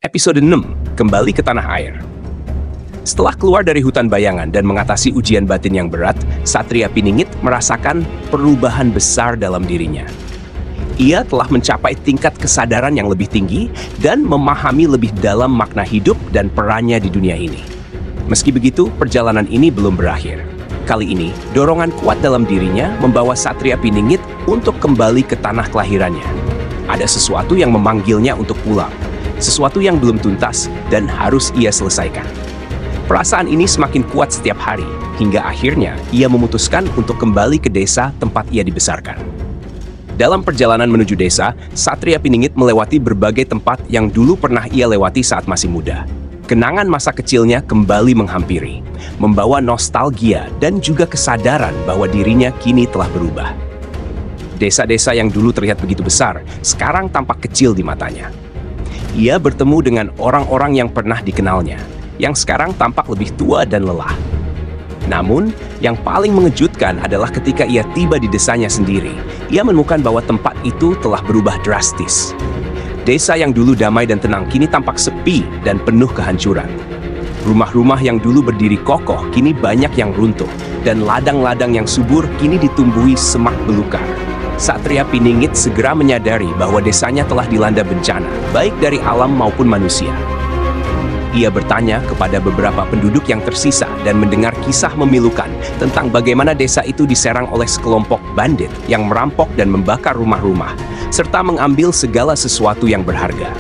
Episode 6, Kembali ke Tanah Air. Setelah keluar dari hutan bayangan dan mengatasi ujian batin yang berat, Satria Piningit merasakan perubahan besar dalam dirinya. Ia telah mencapai tingkat kesadaran yang lebih tinggi dan memahami lebih dalam makna hidup dan perannya di dunia ini. Meski begitu, perjalanan ini belum berakhir. Kali ini, dorongan kuat dalam dirinya membawa Satria Piningit untuk kembali ke tanah kelahirannya. Ada sesuatu yang memanggilnya untuk pulang. Sesuatu yang belum tuntas dan harus ia selesaikan. Perasaan ini semakin kuat setiap hari, hingga akhirnya ia memutuskan untuk kembali ke desa tempat ia dibesarkan. Dalam perjalanan menuju desa, Satria Piningit melewati berbagai tempat yang dulu pernah ia lewati saat masih muda. Kenangan masa kecilnya kembali menghampiri, membawa nostalgia dan juga kesadaran bahwa dirinya kini telah berubah. Desa-desa yang dulu terlihat begitu besar, sekarang tampak kecil di matanya. Ia bertemu dengan orang-orang yang pernah dikenalnya, yang sekarang tampak lebih tua dan lelah. Namun, yang paling mengejutkan adalah ketika ia tiba di desanya sendiri, ia menemukan bahwa tempat itu telah berubah drastis. Desa yang dulu damai dan tenang kini tampak sepi dan penuh kehancuran. Rumah-rumah yang dulu berdiri kokoh kini banyak yang runtuh, dan ladang-ladang yang subur kini ditumbuhi semak belukar. Satria Piningit segera menyadari bahwa desanya telah dilanda bencana, baik dari alam maupun manusia. Ia bertanya kepada beberapa penduduk yang tersisa dan mendengar kisah memilukan tentang bagaimana desa itu diserang oleh sekelompok bandit yang merampok dan membakar rumah-rumah, serta mengambil segala sesuatu yang berharga.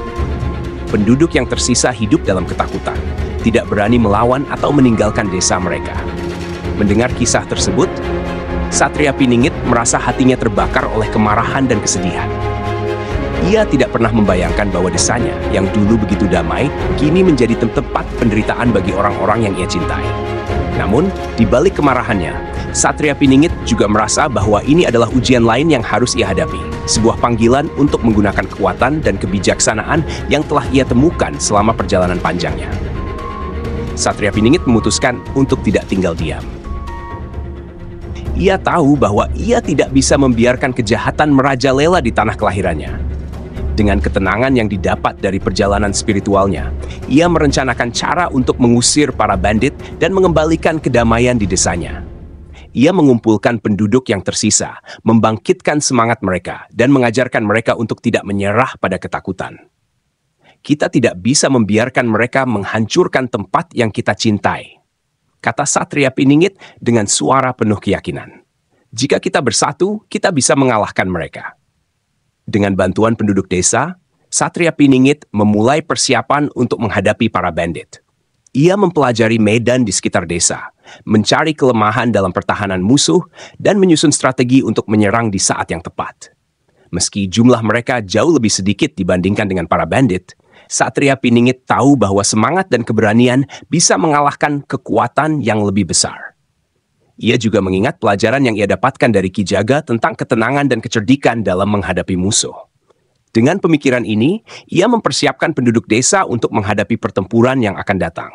Penduduk yang tersisa hidup dalam ketakutan, tidak berani melawan atau meninggalkan desa mereka. Mendengar kisah tersebut, Satria Piningit merasa hatinya terbakar oleh kemarahan dan kesedihan. Ia tidak pernah membayangkan bahwa desanya, yang dulu begitu damai, kini menjadi tempat penderitaan bagi orang-orang yang ia cintai. Namun, di balik kemarahannya, Satria Piningit juga merasa bahwa ini adalah ujian lain yang harus ia hadapi. Sebuah panggilan untuk menggunakan kekuatan dan kebijaksanaan yang telah ia temukan selama perjalanan panjangnya. Satria Piningit memutuskan untuk tidak tinggal diam. Ia tahu bahwa ia tidak bisa membiarkan kejahatan merajalela di tanah kelahirannya. Dengan ketenangan yang didapat dari perjalanan spiritualnya, ia merencanakan cara untuk mengusir para bandit dan mengembalikan kedamaian di desanya. Ia mengumpulkan penduduk yang tersisa, membangkitkan semangat mereka, dan mengajarkan mereka untuk tidak menyerah pada ketakutan. Kita tidak bisa membiarkan mereka menghancurkan tempat yang kita cintai, kata Satria Piningit dengan suara penuh keyakinan. Jika kita bersatu, kita bisa mengalahkan mereka. Dengan bantuan penduduk desa, Satria Piningit memulai persiapan untuk menghadapi para bandit. Ia mempelajari medan di sekitar desa, mencari kelemahan dalam pertahanan musuh, dan menyusun strategi untuk menyerang di saat yang tepat. Meski jumlah mereka jauh lebih sedikit dibandingkan dengan para bandit, Satria Piningit tahu bahwa semangat dan keberanian bisa mengalahkan kekuatan yang lebih besar. Ia juga mengingat pelajaran yang ia dapatkan dari Ki Jaga tentang ketenangan dan kecerdikan dalam menghadapi musuh. Dengan pemikiran ini, ia mempersiapkan penduduk desa untuk menghadapi pertempuran yang akan datang.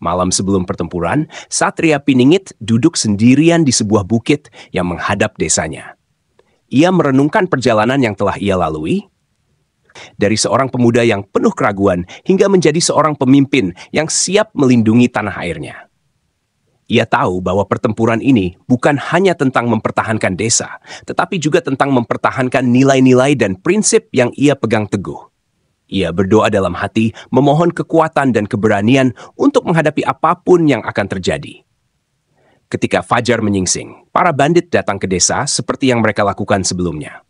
Malam sebelum pertempuran, Satria Piningit duduk sendirian di sebuah bukit yang menghadap desanya. Ia merenungkan perjalanan yang telah ia lalui, dari seorang pemuda yang penuh keraguan hingga menjadi seorang pemimpin yang siap melindungi tanah airnya. Ia tahu bahwa pertempuran ini bukan hanya tentang mempertahankan desa, tetapi juga tentang mempertahankan nilai-nilai dan prinsip yang ia pegang teguh. Ia berdoa dalam hati, memohon kekuatan dan keberanian untuk menghadapi apapun yang akan terjadi. Ketika fajar menyingsing, para bandit datang ke desa seperti yang mereka lakukan sebelumnya.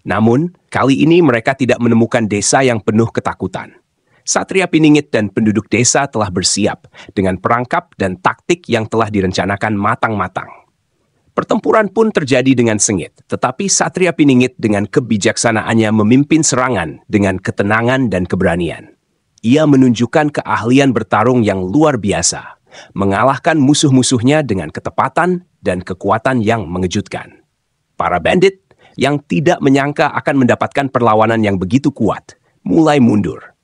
Namun, kali ini mereka tidak menemukan desa yang penuh ketakutan. Satria Piningit dan penduduk desa telah bersiap dengan perangkap dan taktik yang telah direncanakan matang-matang. Pertempuran pun terjadi dengan sengit, tetapi Satria Piningit dengan kebijaksanaannya memimpin serangan dengan ketenangan dan keberanian. Ia menunjukkan keahlian bertarung yang luar biasa, mengalahkan musuh-musuhnya dengan ketepatan dan kekuatan yang mengejutkan. Para bandit yang tidak menyangka akan mendapatkan perlawanan yang begitu kuat, mulai mundur.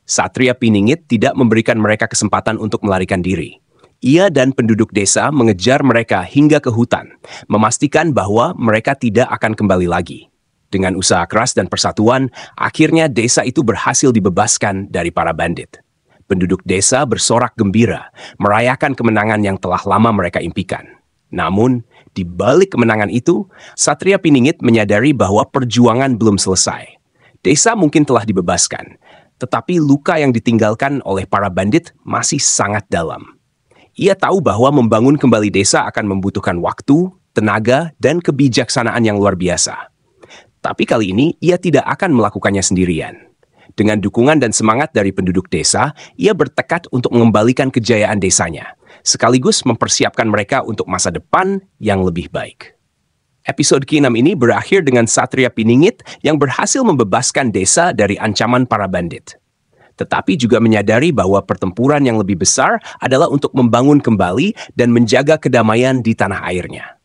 Satria Piningit tidak memberikan mereka kesempatan untuk melarikan diri. Ia dan penduduk desa mengejar mereka hingga ke hutan, memastikan bahwa mereka tidak akan kembali lagi. Dengan usaha keras dan persatuan, akhirnya desa itu berhasil dibebaskan dari para bandit. Penduduk desa bersorak gembira, merayakan kemenangan yang telah lama mereka impikan. Namun, di balik kemenangan itu, Satria Piningit menyadari bahwa perjuangan belum selesai. Desa mungkin telah dibebaskan, tetapi luka yang ditinggalkan oleh para bandit masih sangat dalam. Ia tahu bahwa membangun kembali desa akan membutuhkan waktu, tenaga, dan kebijaksanaan yang luar biasa. Tapi kali ini, ia tidak akan melakukannya sendirian. Dengan dukungan dan semangat dari penduduk desa, ia bertekad untuk mengembalikan kejayaan desanya, sekaligus mempersiapkan mereka untuk masa depan yang lebih baik. Episode ke-6 ini berakhir dengan Satria Piningit yang berhasil membebaskan desa dari ancaman para bandit. Tetapi juga menyadari bahwa pertempuran yang lebih besar adalah untuk membangun kembali dan menjaga kedamaian di tanah airnya.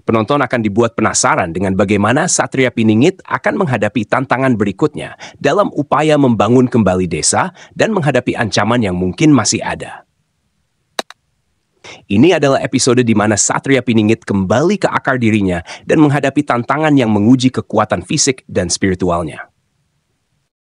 Penonton akan dibuat penasaran dengan bagaimana Satria Piningit akan menghadapi tantangan berikutnya dalam upaya membangun kembali desa dan menghadapi ancaman yang mungkin masih ada. Ini adalah episode di mana Satria Piningit kembali ke akar dirinya dan menghadapi tantangan yang menguji kekuatan fisik dan spiritualnya.